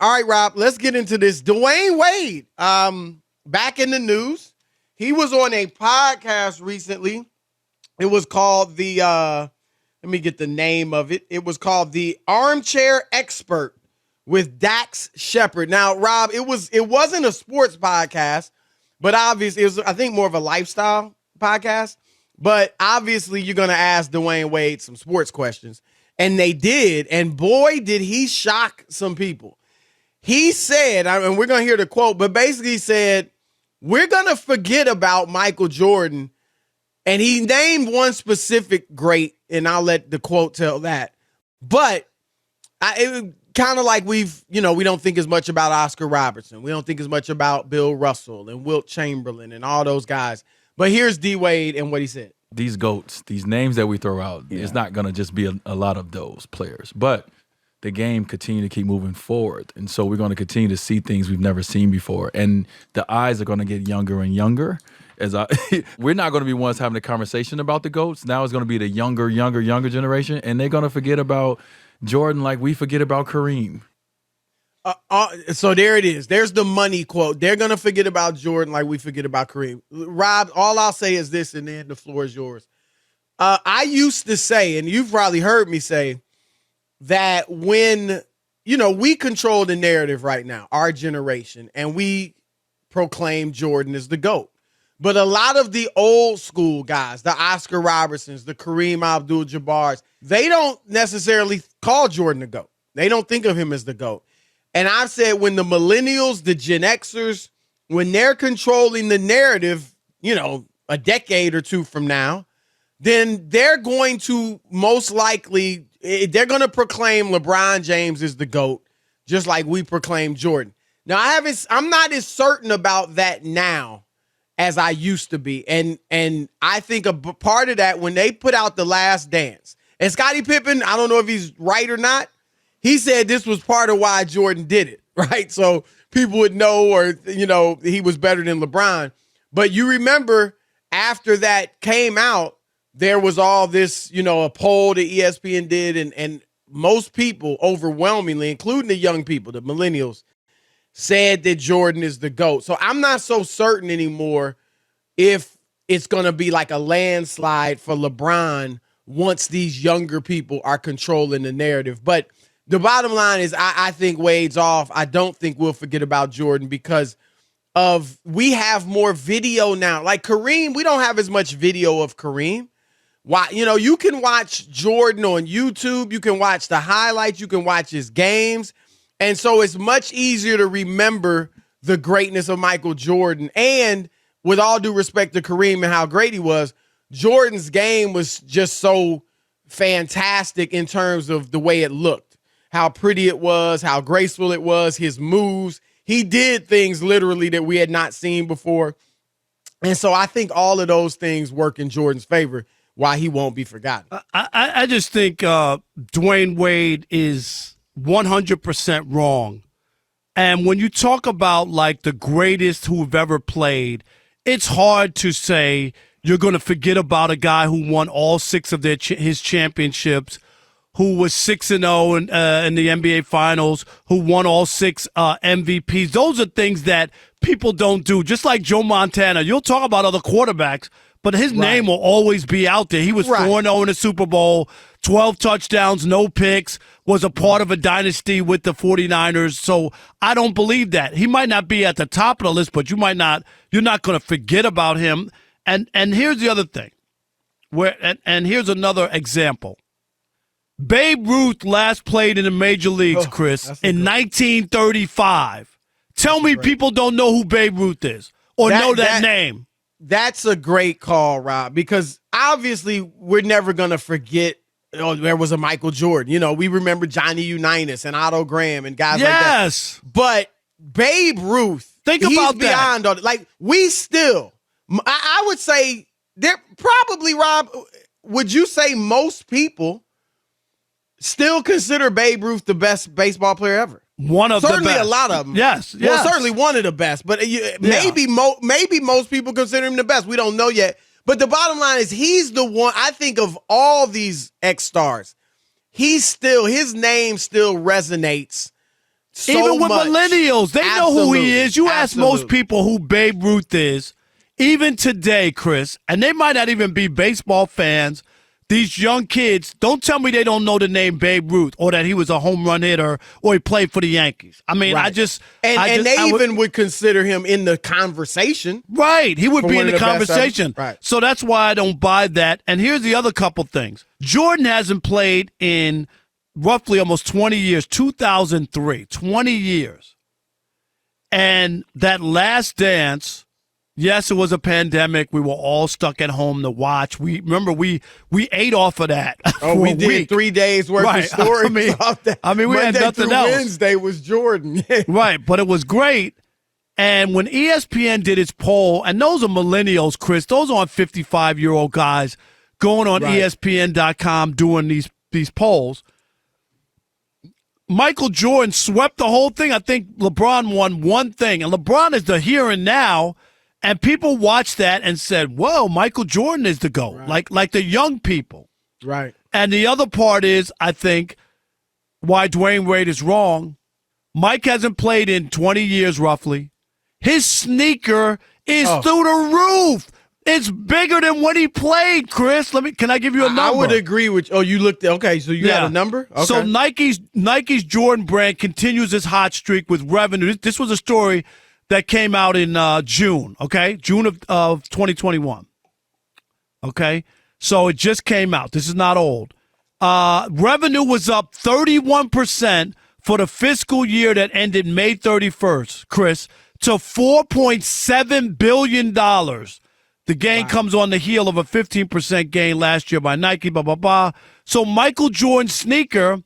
All right, Rob, let's get into this. Dwyane Wade, back in the news. He was on a podcast recently. It was called let me get the name of it. It was called The Armchair Expert with Dax Shepard. Now, Rob, it wasn't a sports podcast, but obviously it was, I think, more of a lifestyle podcast. But obviously you're going to ask Dwyane Wade some sports questions. And they did. And boy, did he shock some people. He said, and we're going to hear the quote, but basically he said, we're going to forget about Michael Jordan. And he named one specific great, and I'll let the quote tell that. But it kind of like we don't think as much about Oscar Robertson. We don't think as much about Bill Russell and Wilt Chamberlain and all those guys. But here's D. Wade and what he said. These GOATs, these names that we throw out, it's not going to just be a lot of those players. But the game continue to keep moving forward. And so we're going to continue to see things we've never seen before. And the eyes are going to get younger and younger. We're not going to be ones having a conversation about the GOATs. Now it's going to be the younger generation. And they're going to forget about Jordan like we forget about Kareem. So there it is. There's the money quote. They're going to forget about Jordan like we forget about Kareem. Rob, all I'll say is this, and then the floor is yours. I used to say, and you've probably heard me say, that when, we control the narrative right now, our generation, and we proclaim Jordan as the GOAT. But a lot of the old school guys, the Oscar Robertsons, the Kareem Abdul-Jabbars, they don't necessarily call Jordan the GOAT. They don't think of him as the GOAT. And I've said when the millennials, the Gen Xers, when they're controlling the narrative, a decade or two from now, then they're going to most likely, they're going to proclaim LeBron James as the GOAT, just like we proclaim Jordan. Now, I'm not as certain about that now as I used to be. And I think a part of that, when they put out The Last Dance, and Scottie Pippen, I don't know if he's right or not, he said this was part of why Jordan did it, right? So people would know, or, he was better than LeBron. But you remember after that came out, there was all this, a poll that ESPN did, and most people overwhelmingly, including the young people, the millennials, said that Jordan is the GOAT. So I'm not so certain anymore if it's going to be like a landslide for LeBron once these younger people are controlling the narrative. But the bottom line is I think Wade's off. I don't think we'll forget about Jordan because we have more video now. Like Kareem, we don't have as much video of Kareem. Why? You can watch Jordan on YouTube. You can watch the highlights. You can watch his games. And so it's much easier to remember the greatness of Michael Jordan. And with all due respect to Kareem and how great he was, Jordan's game was just so fantastic in terms of the way it looked, how pretty it was, how graceful it was, his moves. He did things literally that we had not seen before. And so I think all of those things work in Jordan's favor, why he won't be forgotten. I just think Dwyane Wade is 100% wrong. And when you talk about like the greatest who've ever played, it's hard to say you're going to forget about a guy who won all six of his championships, who was 6-0 in the NBA Finals, who won all six MVPs. Those are things that people don't do. Just like Joe Montana, you'll talk about other quarterbacks, but his name will always be out there. He was 4-0 in the Super Bowl, 12 touchdowns, no picks, was a part of a dynasty with the 49ers. So I don't believe that. He might not be at the top of the list, but you're not going to forget about him. And here's the other thing. And here's another example. Babe Ruth last played in the major leagues, Chris, in 1935. Tell me people don't know who Babe Ruth is or know that name. That's a great call, Rob, because obviously we're never going to forget there was a Michael Jordan. We remember Johnny Unitas and Otto Graham and guys like that. Yes. But Babe Ruth, think about beyond all that. Like, we still, I would say, there probably, Rob, would you say most people still consider Babe Ruth the best baseball player ever? One of certainly the best. A lot of them. Yes. Well, certainly one of the best. But maybe most people consider him the best. We don't know yet. But the bottom line is he's the one. I think of all these ex-stars, his name still resonates Even with much. millennials, they know who he is. You ask most people who Babe Ruth is, even today, Chris, and they might not even be baseball fans. These young kids, don't tell me they don't know the name Babe Ruth or that he was a home run hitter or he played for the Yankees. I mean, right. They would consider him in the conversation. Right. He would be in the conversation. Right. So that's why I don't buy that. And here's the other couple things. Jordan hasn't played in roughly almost 20 years, 2003, 20 years. And that Last Dance, yes, it was a pandemic. We were all stuck at home to watch. We ate off of that. Oh, we did week. 3 days worth of stories. I mean, we Monday had nothing through else. Wednesday was Jordan. Right, but it was great. And when ESPN did its poll, and those are millennials, Chris, those aren't 55-year-old guys going on ESPN.com doing these polls. Michael Jordan swept the whole thing. I think LeBron won one thing, and LeBron is the here and now. And people watched that and said, "Whoa, Michael Jordan is the GOAT." Right. Like the young people. Right. And the other part is, I think, why Dwyane Wade is wrong. Mike hasn't played in 20 years, roughly. His sneaker is through the roof. It's bigger than when he played, Chris. Can I give you a number? I would agree with you. Oh, you looked at, okay, so you got a number? Okay. So Nike's Jordan brand continues its hot streak with revenue. This was a story that came out in June, okay? June of 2021. Okay? So it just came out. This is not old. Revenue was up 31% for the fiscal year that ended May 31st, Chris, to $4.7 billion. The gain comes on the heel of a 15% gain last year by Nike, blah, blah, blah. So Michael Jordan's sneaker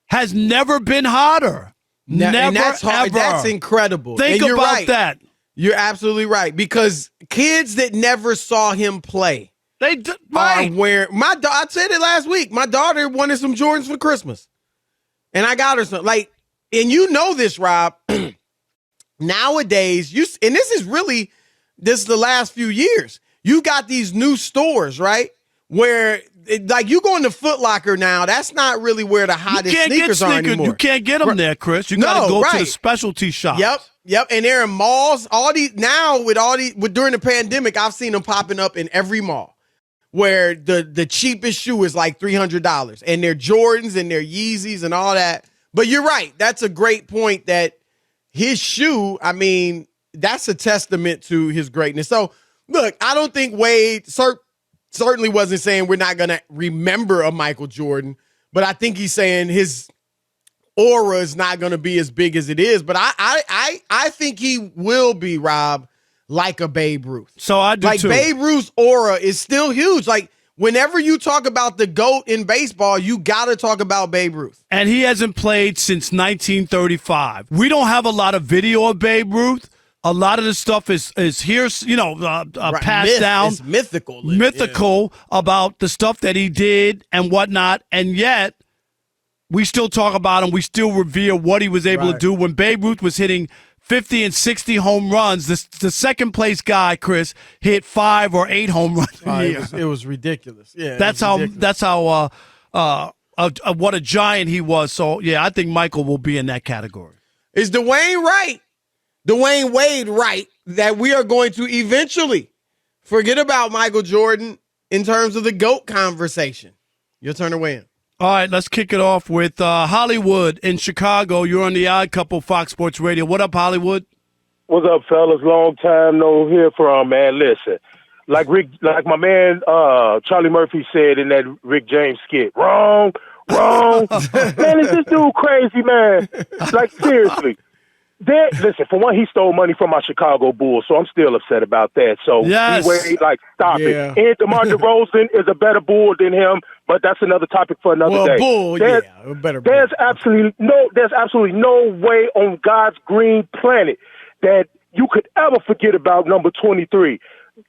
has never been hotter. Never, and that's hard. ever. That's incredible. Think and about that. You're absolutely right, because kids that never saw him play are wearing. I said it last week. My daughter wanted some Jordans for Christmas, and I got her some. And you know this, Rob. Nowadays, and this is the last few years. You got these new stores, right? Where you go into Foot Locker now, that's not really where the hottest sneakers are anymore. You can't get them there, Chris. You got to go to the specialty shops. Yep. And they're in malls. During the pandemic, I've seen them popping up in every mall, where the cheapest shoe is like $300, and they're Jordans and they're Yeezys and all that. But you're right. That's a great point, that his shoe, I mean, that's a testament to his greatness. So, look, I don't think Wade certainly wasn't saying we're not going to remember a Michael Jordan, but I think he's saying his aura is not going to be as big as it is. But I think he will be, Rob, like a Babe Ruth. So I do too. Babe Ruth's aura is still huge. Whenever you talk about the GOAT in baseball, you got to talk about Babe Ruth. And he hasn't played since 1935. We don't have a lot of video of Babe Ruth. A lot of the stuff is here, passed down. It's mythical. Mythical about the stuff that he did and whatnot. And yet, we still talk about him. We still revere what he was able to do. When Babe Ruth was hitting 50 and 60 home runs, the second place guy, Chris, hit 5 or 8 home runs a year. It was ridiculous. Yeah, that's how what a giant he was. So, yeah, I think Michael will be in that category. Is Dwyane Wade right, that we are going to eventually forget about Michael Jordan in terms of the GOAT conversation? Your turn to weigh in. All right, let's kick it off with Hollywood in Chicago. You're on the Odd Couple, Fox Sports Radio. What up, Hollywood? What's up, fellas? Long time no hear from, man. Listen, like my man Charlie Murphy said in that Rick James skit, wrong. Man, is this dude crazy, man? Like, seriously. Listen, for one, he stole money from my Chicago Bulls, so I'm still upset about that. So, yes. Stop it. And DeMar DeRozan is a better Bull than him, but that's another topic for another day. Bull, a better Bull. There's absolutely no way on God's green planet that you could ever forget about number 23.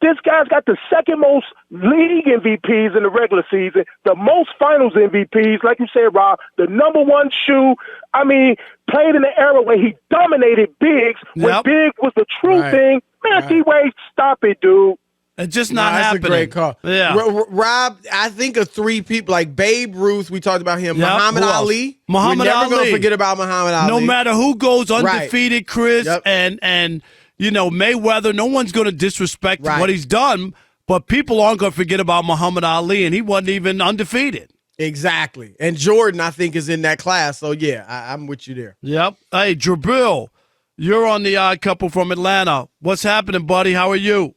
This guy's got the second most league MVPs in the regular season, the most finals MVPs, like you said, Rob, the number one shoe. I mean, played in the era where he dominated bigs, when big was the true thing. Man, D-Wade, stop it, dude. It's just not that's happening. a great call. Yeah. Rob, I think of three people like Babe Ruth. We talked about him. Yep. Muhammad Who else? Ali. Muhammad We're never Ali. going to forget about Muhammad Ali. No matter who goes undefeated, Right. Chris, Yep. and Mayweather, no one's going to disrespect Right. what he's done, but people aren't going to forget about Muhammad Ali, and he wasn't even undefeated. Exactly. And Jordan, I think, is in that class. So, yeah, I'm with you there. Yep. Hey, Jabril, you're on the Odd Couple from Atlanta. What's happening, buddy? How are you?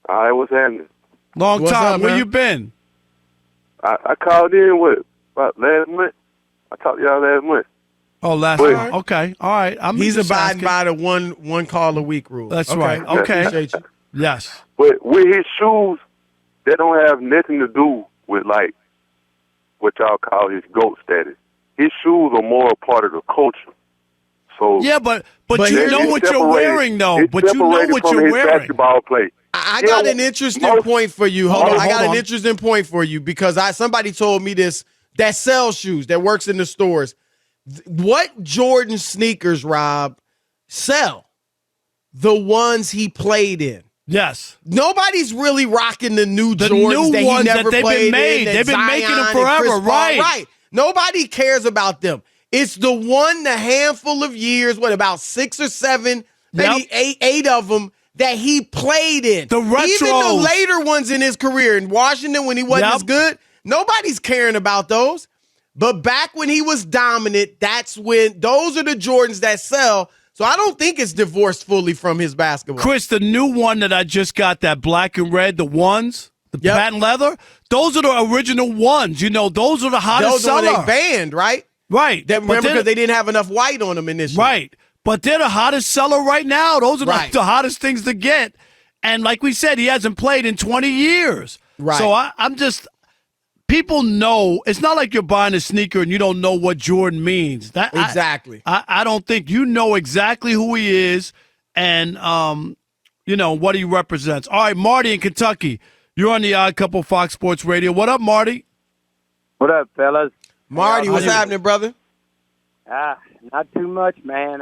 All right, what's happening? Long What's time. up, Where man? you been? I called in about last month. I talked to y'all last month. Oh, last Wait. time. Okay. All right. He's just abiding asking. by the one call a week rule. That's right. Okay. Appreciate you. Yes. But with his shoes, they don't have nothing to do with, like, what y'all call his GOAT status. His shoes are more a part of the culture. So Yeah, but But you here's- know it's what you're separated. wearing, though. It's But you know separated what from you're his wearing. basketball play. I Yeah, got well, an interesting most- point for you. Hold on. I got hold an on. interesting point for you because somebody told me this that sells shoes, that works in the stores. What Jordan sneakers, Rob, sell? The ones he played in. Yes. Nobody's really rocking the new The Jordans new that he ones never that they've been played made. in. that They've been making them Zion and Chris forever, Paul- right. Right. Nobody cares about them. It's the handful of years, about 6 or 7, maybe eight of them that he played in. The Even the retros. later ones in his career in Washington when he wasn't Yep. as good, nobody's caring about those. But back when he was dominant, that's when those are the Jordans that sell. So I don't think it's divorced fully from his basketball. Chris, the new one that I just got, that black and red, the ones, the Yep. patent leather, those are the original ones. Those are the hottest those are when seller. they banned, right? Right. That But remember they're- because they didn't have enough white on them initially. Right. But they're the hottest seller right now. Those are Right. the hottest things to get. And like we said, he hasn't played in 20 years. Right. So I'm just, people know, it's not like you're buying a sneaker and you don't know what Jordan means. Exactly. I don't think you know exactly who he is and, what he represents. All right, Marty in Kentucky. You're on the Odd Couple Fox Sports Radio. What up, Marty? What up, fellas? Marty, what's happening, brother? Not too much, man.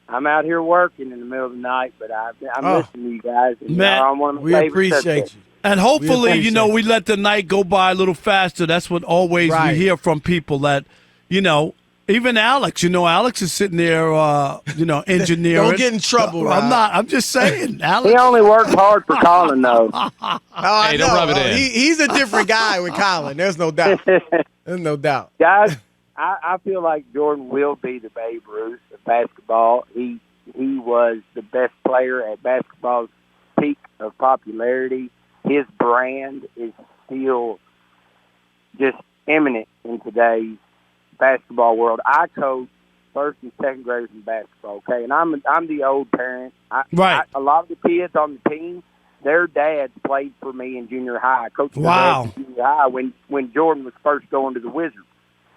I'm out here working in the middle of the night, but I'm Oh. listening to you guys. And Man, y'all are one of my We favorite appreciate subjects. you. And hopefully, We appreciate we let the night go by a little faster. That's what always Right. we hear from people that, even Alex, Alex is sitting there, engineering. Don't get in trouble, I'm Rob. not. I'm just saying, Alex. He only works hard for Colin, though. Oh, I Hey, don't know. rub it in. He's a different guy with Colin. There's no doubt. There's no doubt. Guys, I feel like Jordan will be the Babe Ruth of basketball. He was the best player at basketball's peak of popularity. His brand is still just eminent in today's basketball world. I coach first and second graders in basketball, okay? And I'm the old parent. Right. A lot of the kids on the team, their dads played for me in junior high. I coached their Wow. dads in junior high when Jordan was first going to the Wizards.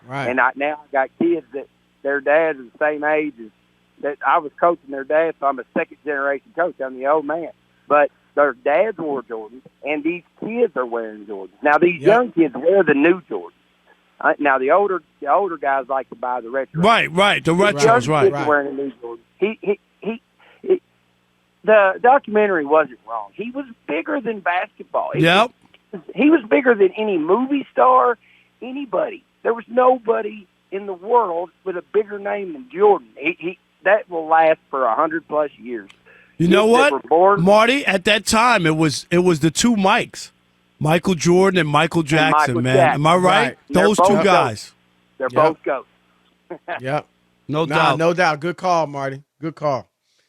Right. And now I got kids that their dads are the same age as that I was coaching their dad, so I'm a second generation coach. I'm the old man. But their dads wore Jordans, and these kids are wearing Jordans. Now these young kids wear the new Jordans. Now the older guys like to buy the retro. Right. The The young retros, right. kids are wearing the new Jordans. The documentary wasn't wrong. He was bigger than basketball. Yep. He was bigger than any movie star, anybody. There was nobody in the world with a bigger name than Jordan. That will last for 100+ years. You know Kids that what, were born- Marty? At that time, it was the two Mikes, Michael Jordan and Michael Jackson. Michael Man, Jackson. am I right? Right. They're Those both two goats. guys, They're Yep. both goats. Yep. no doubt. No doubt. Good call, Marty. Good call.